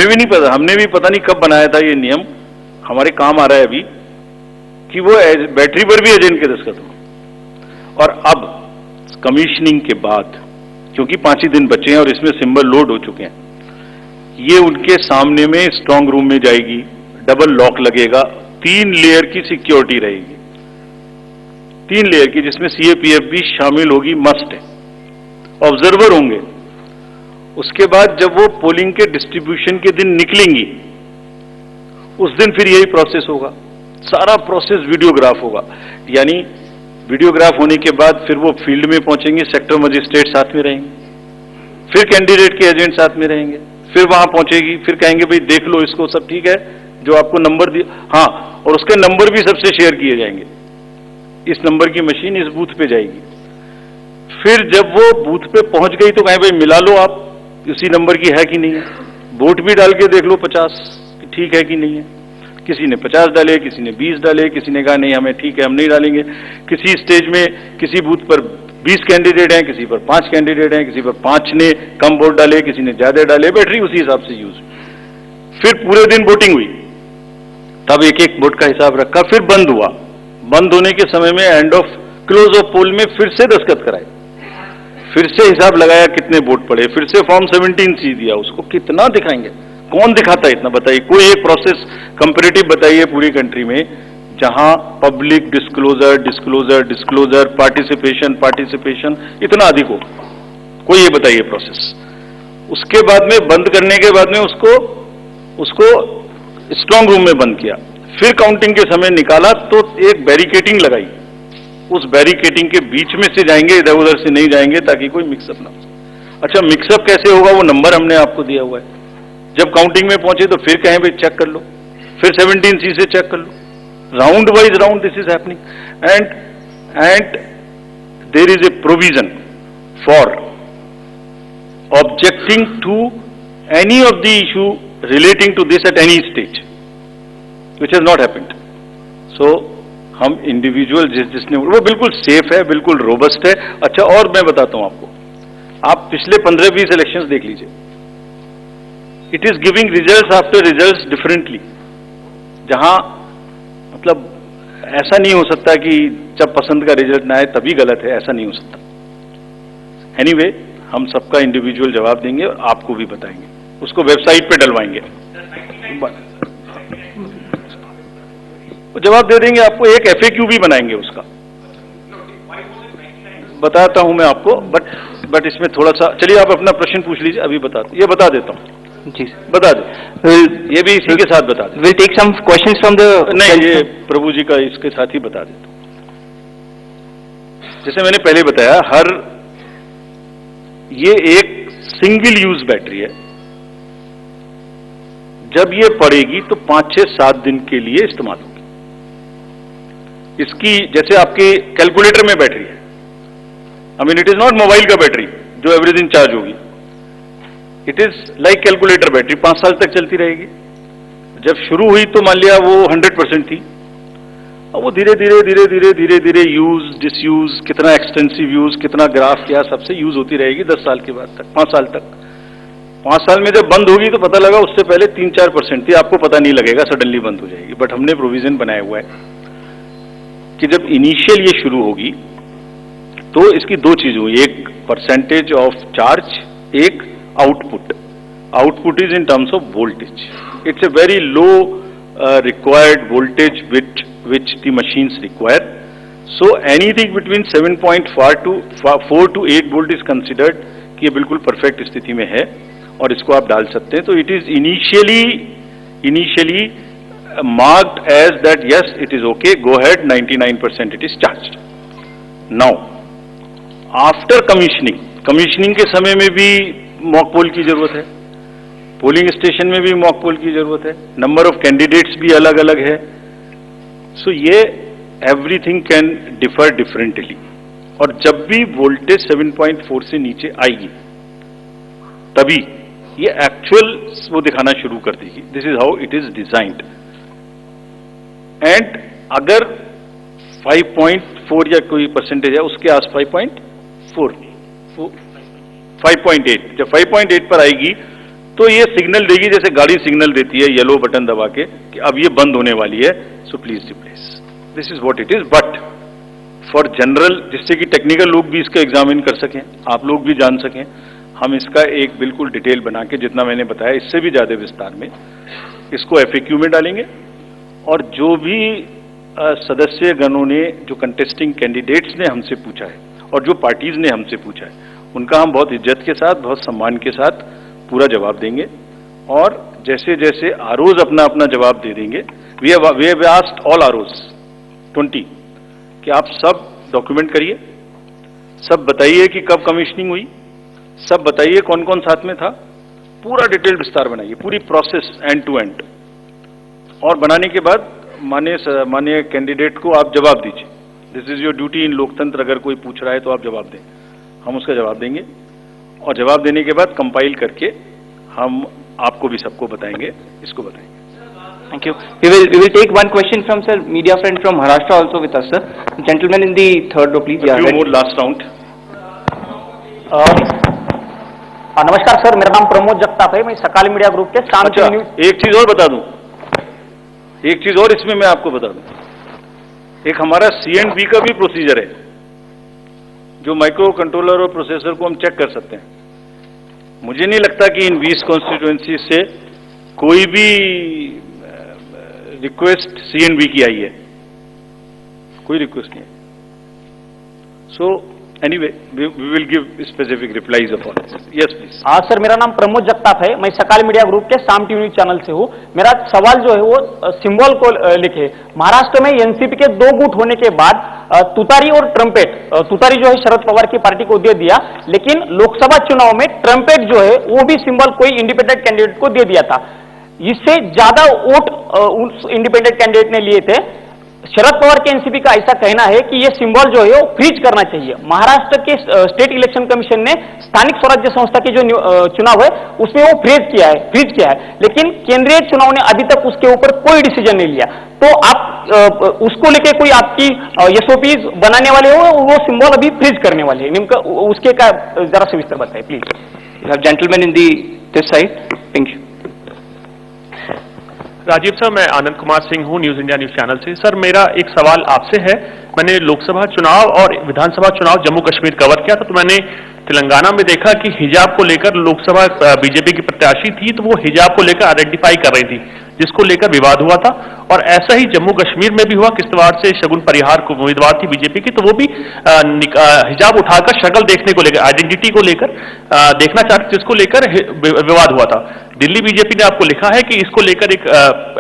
हमें भी नहीं पता, हमने भी पता नहीं कब बनाया था ये नियम, हमारे काम आ रहा है अभी कि वो बैटरी पर भी एजेंट के दस्तखत हो। और अब कमीशनिंग के बाद, क्योंकि 5 ही दिन बचे हैं और इसमें सिंबल लोड हो चुके हैं, ये उनके सामने में स्ट्रांग रूम में जाएगी, डबल लॉक लगेगा, 3 लेयर की सिक्योरिटी रहेगी, 3 लेयर की, जिसमें सीएपीएफ भी शामिल होगी, मस्ट है, ऑब्जर्वर होंगे। उसके बाद जब वो पोलिंग के डिस्ट्रीब्यूशन के दिन निकलेंगी, उस दिन फिर यही प्रोसेस होगा, सारा प्रोसेस वीडियोग्राफ होगा। यानी वीडियोग्राफ होने के बाद फिर वो फील्ड में पहुंचेंगे, सेक्टर मजिस्ट्रेट साथ में रहेंगे, फिर कैंडिडेट के एजेंट साथ में रहेंगे, फिर वहां पहुंचेगी, फिर कहेंगे भाई देख लो इसको, सब ठीक है, जो आपको नंबर दिया, हाँ, और उसके नंबर भी सबसे शेयर किए जाएंगे, इस नंबर की मशीन इस बूथ पे जाएगी। फिर जब वो बूथ पे पहुंच गई तो कहें भाई मिला लो आप, इसी नंबर की है कि नहीं है, वोट भी डाल के देख लो 50 ठीक है कि नहीं है। किसी ने 50 डाले, किसी ने 20 डाले, किसी ने कहा नहीं हमें ठीक है हम नहीं डालेंगे। किसी स्टेज में किसी बूथ पर 20 कैंडिडेट हैं, किसी पर 5 कैंडिडेट हैं, किसी पर 5 ने कम वोट डाले, किसी ने ज्यादा डाले, बैटरी उसी हिसाब से यूज। फिर पूरे दिन वोटिंग हुई, तब एक एक वोट का हिसाब रखा, फिर बंद हुआ, बंद होने के समय में एंड ऑफ क्लोज ऑफ पोल में फिर से दस्तखत कराए, फिर से हिसाब लगाया कितने वोट पड़े, फिर से फॉर्म 17C दिया, उसको कितना दिखाएंगे, कौन दिखाता है इतना, बताइए। कोई एक प्रोसेस कंपैरेटिव बताइए पूरी कंट्री में जहां public disclosure disclosure disclosure participation participation इतना अधिक हो, कोई ये बताइए प्रोसेस। उसके बाद में बंद करने के बाद में उसको स्ट्रांग रूम में बंद किया, फिर काउंटिंग के समय निकाला तो एक बैरिकेटिंग लगाई, उस बैरिकेटिंग के बीच में से जाएंगे, इधर उधर से नहीं जाएंगे ताकि कोई मिक्सअप ना हो। अच्छा, मिक्सअप कैसे होगा, वो नंबर हमने आपको दिया हुआ है। जब काउंटिंग में पहुंचे तो फिर कहें भाई चेक कर लो, फिर 17C से चेक कर लो, round wise round this is happening. And there is a provision for objecting to any of the issue relating to this at any stage, which has not happened. So हम individual जिसने, वो बिल्कुल safe है, बिल्कुल robust है। अच्छा, और मैं बताता हूं आपको, आप पिछले 15-20 इलेक्शंस देख लीजिए, it is giving results after results differently. जहां मतलब ऐसा नहीं हो सकता कि जब पसंद का रिजल्ट ना आए तभी गलत है, ऐसा नहीं हो सकता। एनीवे, हम सबका इंडिविजुअल जवाब देंगे और आपको भी बताएंगे, उसको वेबसाइट पे डलवाएंगे, जवाब दे देंगे आपको। एक FAQ भी बनाएंगे उसका, बताता हूं मैं आपको, बट इसमें थोड़ा सा, चलिए आप अपना प्रश्न पूछ लीजिए, अभी ये बता देता हूं जी, बता दे, ये भी इसी के साथ बता दे। Will take some questions from the, नहीं, ये प्रभु जी का इसके साथ ही बता देता हूं। जैसे मैंने पहले बताया, ये एक सिंगल यूज बैटरी है, जब ये पड़ेगी तो 5, 6, 7 दिन के लिए इस्तेमाल होगी। इसकी जैसे आपके कैलकुलेटर में बैटरी है, I mean it is not mobile का बैटरी जो एवरी दिन चार्ज होगी, it is like calculator battery, 5 साल तक चलती रहेगी। जब शुरू हुई तो मान लिया वो 100% थी, और वो धीरे धीरे धीरे धीरे धीरे धीरे यूज डिसयूज, कितना एक्सटेंसिव यूज, कितना ग्राफ किया, सबसे यूज होती रहेगी 10 साल के बाद तक, 5 साल तक। 5 साल में जब बंद होगी तो पता लगा उससे पहले 3-4% थी, आपको पता नहीं लगेगा, सडनली बंद हो जाएगी। बट हमने प्रोविजन बनाया हुआ है कि जब इनिशियल ये शुरू होगी तो इसकी 2 चीज हुई, एक परसेंटेज ऑफ चार्ज, एक output is in terms of voltage. It's a very low required voltage which the machines require. So anything between 7.4 to 8 volt is considered कि ये बिल्कुल परफेक्ट स्थिति में है और इसको आप डाल सकते हैं। तो it is initially marked as that yes it is okay, go ahead, 99% it is charged. Now after commissioning के समय में भी मॉक पोल की जरूरत है, पोलिंग स्टेशन में भी मॉक पोल की जरूरत है, नंबर ऑफ कैंडिडेट्स भी अलग अलग है। सो ये एवरीथिंग कैन डिफर डिफरेंटली, और जब भी वोल्टेज 7.4 से नीचे आएगी तभी ये एक्चुअल वो दिखाना शुरू कर देगी। This is how it is designed. And अगर 5.4 या कोई परसेंटेज है उसके आस 5.8, जब 5.8 पर आएगी तो ये सिग्नल देगी जैसे गाड़ी सिग्नल देती है येलो बटन दबा के कि अब ये बंद होने वाली है, so please replace. This is what it is. But for general, जिससे कि टेक्निकल लोग भी इसका एग्जामिन कर सकें, आप लोग भी जान सकें, हम इसका एक बिल्कुल डिटेल बना के, जितना मैंने बताया इससे भी ज्यादा विस्तार में, इसको FAQ में डालेंगे। और जो भी सदस्य गणों ने, जो कंटेस्टिंग कैंडिडेट्स ने हमसे पूछा है और जो पार्टीज ने हमसे पूछा है, उनका हम बहुत इज्जत के साथ, बहुत सम्मान के साथ पूरा जवाब देंगे। और जैसे जैसे आरओज अपना अपना जवाब दे देंगे, we have asked all ROs 20 कि आप सब डॉक्यूमेंट करिए, सब बताइए कि कब कमीशनिंग हुई, सब बताइए कौन कौन साथ में था, पूरा डिटेल विस्तार बनाइए, पूरी प्रोसेस एंड टू एंड। और बनाने के बाद माननीय कैंडिडेट को आप जवाब दीजिए। दिस इज योर ड्यूटी इन लोकतंत्र। अगर कोई पूछ रहा है तो आप जवाब दें, हम उसका जवाब देंगे। और जवाब देने के बाद कंपाइल करके हम आपको भी सबको बताएंगे, इसको बताएंगे। Thank you. We will take one question from sir, media friend from Maharashtra also with us, sir. Gentleman in the third row, please. A few more last round. नमस्कार सर, मेरा नाम प्रमोद जगताप है, मैं सकाल मीडिया ग्रुप के शांति अच्छा, news. एक चीज और बता दूं, एक चीज और इसमें मैं आपको बता दूं, एक हमारा C&B का भी प्रोसीजर है, जो माइक्रो कंट्रोलर और प्रोसेसर को हम चेक कर सकते हैं। मुझे नहीं लगता कि इन 20 कॉन्स्टिट्यूएंसी से कोई भी रिक्वेस्ट C&B की आई है, कोई रिक्वेस्ट नहीं है। So anyway we will give specific replies of all this. Yes please. हाँ सर, मेरा नाम प्रमोद जगताप है, मैं सकाल मीडिया ग्रुप के शाम टीवी न्यूज चैनल से हूँ। मेरा सवाल जो है वो सिंबल को लिखे। महाराष्ट्र में एनसीपी के 2 गुट होने के बाद तुतारी और ट्रम्पेट, तुतारी जो है शरद पवार की पार्टी को दे दिया, लेकिन लोकसभा चुनाव में ट्रम्पेट जो है वो भी सिंबल कोई इंडिपेंडेंट कैंडिडेट को दे दिया था। इससे ज्यादा वोट उस इंडिपेंडेंट कैंडिडेट ने लिए थे। शरद पवार के एनसीपी का ऐसा कहना है कि ये सिंबल जो है वो फ्रीज करना चाहिए। महाराष्ट्र के स्टेट इलेक्शन कमीशन ने स्थानिक स्वराज्य संस्था की जो चुनाव है उसमें वो फ्रीज किया है, लेकिन केंद्रीय चुनाव ने अभी तक उसके ऊपर कोई डिसीजन नहीं लिया। तो आप उसको लेके कोई आपकी SOPs बनाने वाले हो, वो सिंबल अभी फ्रीज करने वाले हैं, निम्न उसके का जरा सविस्तर बताइए please. Gentleman in the this side. Thank you. Rajeev sir, मैं आनंद कुमार सिंह हूँ, न्यूज इंडिया न्यूज चैनल से। सर मेरा एक सवाल आपसे है, मैंने लोकसभा चुनाव और विधानसभा चुनाव जम्मू कश्मीर कवर किया था, तो मैंने तेलंगाना में देखा कि हिजाब को लेकर लोकसभा बीजेपी की प्रत्याशी थी, तो वो हिजाब को लेकर आइडेंटिफाई कर रही थी, जिसको लेकर विवाद हुआ था। और ऐसा ही जम्मू कश्मीर में भी हुआ, किश्तवाड़ से शगुन परिहार को उम्मीदवार थी बीजेपी की, तो वो भी हिजाब उठाकर शक्ल देखने को लेकर, आइडेंटिटी को लेकर देखना चाहती, जिसको लेकर विवाद हुआ था। दिल्ली बीजेपी ने आपको लिखा है कि इसको लेकर एक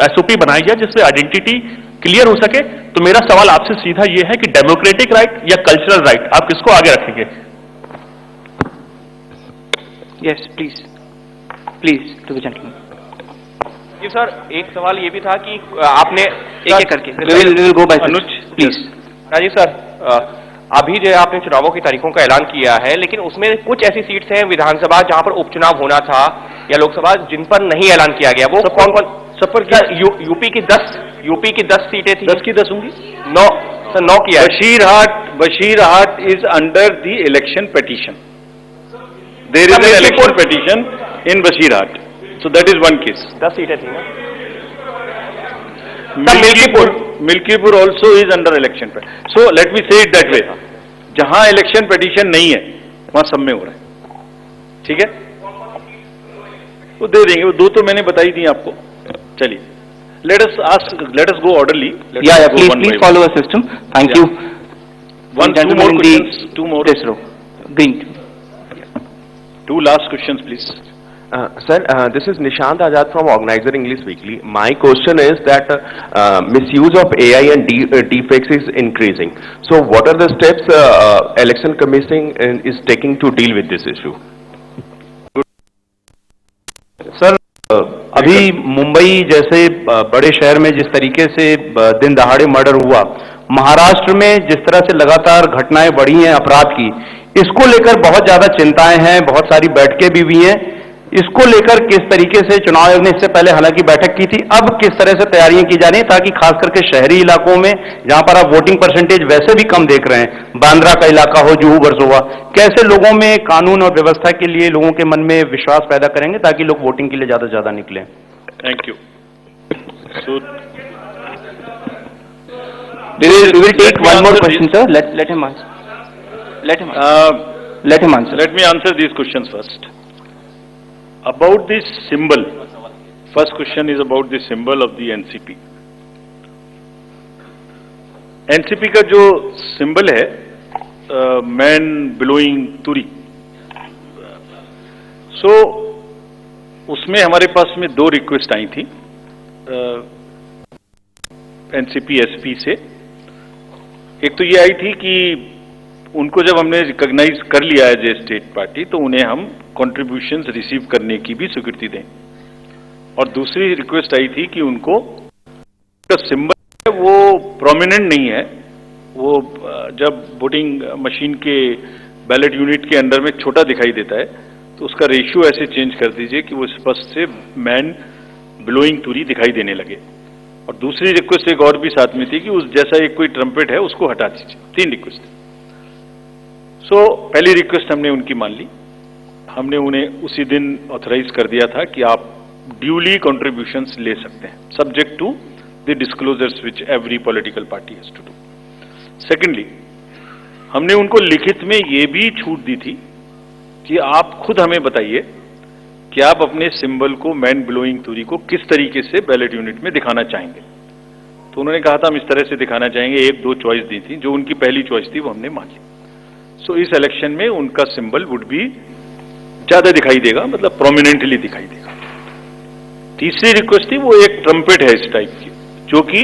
SOP बनाई जाए जिससे आइडेंटिटी क्लियर हो सके। तो मेरा सवाल आपसे सीधा ये है कि डेमोक्रेटिक राइट या कल्चरल राइट, आप किसको आगे रखेंगे? Yes, please. Please to the gentleman. जी सर, एक सवाल ये भी था कि आपने एक करके we will go by Anuj please. Rajeev sir, अभी जो आपने चुनावों की तारीखों का ऐलान किया है, लेकिन उसमें कुछ ऐसी सीट्स हैं विधानसभा जहां पर उपचुनाव होना था या लोकसभा जिन पर नहीं ऐलान किया गया, वो कौन कौन? सब पर यूपी की 10 सीटें थी। 10 की 10 होंगी। 9 सर, 9 किया है। Basirhat is under the election petition. There is an election petition in Basirhat, so that is one case. 10 सीटें थी ना। Milkipur also is under election. So let me say it that way, जहां इलेक्शन पिटीशन नहीं है वहां सब में हो रहा है, ठीक है? वो दे देंगे, वो 2 तो मैंने बताई थी आपको। चलिए, let us go orderly. Yeah, please follow a system. Thank you. Two more questions. Two more. This row. Green. 2 last questions, please. Sir, this is Nishant Azad from Organizer English Weekly. My question is that misuse of AI and deepfakes is increasing. So, what are the steps Election Commission is taking to deal with this issue? Sir, अभी मुंबई जैसे बड़े शहर में जिस तरीके से दिन दहाड़े मर्डर हुआ, महाराष्ट्र में जिस तरह से लगातार घटनाएं बढ़ी हैं अपराध की, इसको लेकर बहुत ज्यादा चिंताएं हैं, बहुत सारी बैठकें भी हुई हैं। इसको लेकर किस तरीके से चुनाव आयोग ने इससे पहले हालांकि बैठक की थी, अब किस तरह से तैयारियां की जा रही हैं ताकि खास करके शहरी इलाकों में जहां पर आप वोटिंग परसेंटेज वैसे भी कम देख रहे हैं, बांद्रा का इलाका हो, जुहू वर्सोवा, कैसे लोगों में कानून और व्यवस्था के लिए लोगों के मन में विश्वास पैदा करेंगे ताकि लोग वोटिंग के लिए ज्यादा से ज्यादा निकलें? Thank you. So We will take one more question, sir. Let him answer. Let him answer. Let me answer these questions first. About this symbol, first question is about the symbol of the NCP. NCP का जो symbol है, man blowing turi. So उसमें हमारे पास में 2 request आई थी NCP SP से। एक तो ये आई थी कि उनको जब हमने रिकॉग्नाइज कर लिया है स्टेट पार्टी तो उन्हें हम कंट्रीब्यूशंस रिसीव करने की भी स्वीकृति दें, और दूसरी रिक्वेस्ट आई थी कि उनको का सिंबल है वो प्रोमिनेंट नहीं है, वो जब वोटिंग मशीन के बैलेट यूनिट के अंडर में छोटा दिखाई देता है तो उसका रेशियो ऐसे चेंज कर दीजिए कि वो स्पष्ट से मैन ब्लोइंग तुरी दिखाई देने लगे। और दूसरी रिक्वेस्ट एक और भी साथ में थी कि उस जैसा एक कोई ट्रम्पेट है उसको हटा दीजिए। 3 रिक्वेस्ट। सो पहली रिक्वेस्ट हमने उनकी मान ली, हमने उन्हें उसी दिन ऑथराइज कर दिया था कि आप ड्यूली कंट्रीब्यूशंस ले सकते हैं, subject to the disclosures which every political party has to do. Secondly, हमने उनको लिखित में ये भी छूट दी थी कि आप खुद हमें बताइए कि आप अपने सिंबल को मैन ब्लोइंग तुरी को किस तरीके से बैलेट यूनिट में दिखाना चाहेंगे। तो उन्होंने कहा था हम इस तरह से दिखाना चाहेंगे, 1-2 चॉइस दी थी, जो उनकी पहली चॉइस थी वो हमने मान ली। सो इस इलेक्शन में उनका सिंबल वुड भी ज्यादा दिखाई देगा, मतलब प्रोमिनेंटली दिखाई देगा। तीसरी रिक्वेस्ट थी वो एक ट्रम्पेट है इस टाइप की जो कि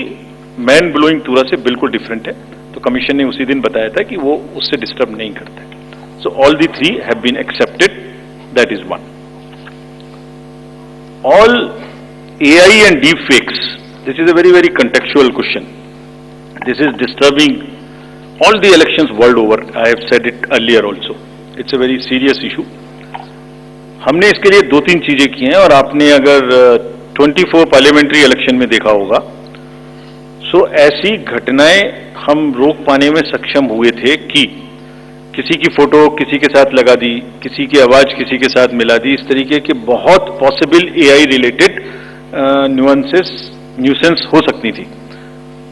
मैन ब्लोइंग तुरा से बिल्कुल डिफरेंट है, तो कमीशन ने उसी दिन बताया था कि वो उससे डिस्टर्ब नहीं करता है। So all the 3 have been accepted, that is 1. All AI and deep fakes, this is a very, very contextual question. This is disturbing all the elections world over. I have said it earlier also. It's a very serious issue. हमने इसके लिए 2-3 चीजें की हैं, और आपने अगर 24 parliamentary election में देखा होगा, सो ऐसी घटनाएं हम रोक पाने में सक्षम हुए थे कि किसी की फोटो किसी के साथ लगा दी, किसी की आवाज किसी के साथ मिला दी, इस तरीके के बहुत पॉसिबल AI रिलेटेड न्यूसेंस हो सकती थी.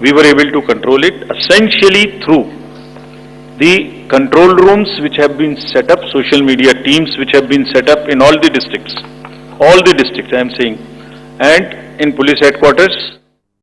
We were able to control it essentially through the control rooms which have been set up, social media teams which have been set up in all the districts I am saying, and in police headquarters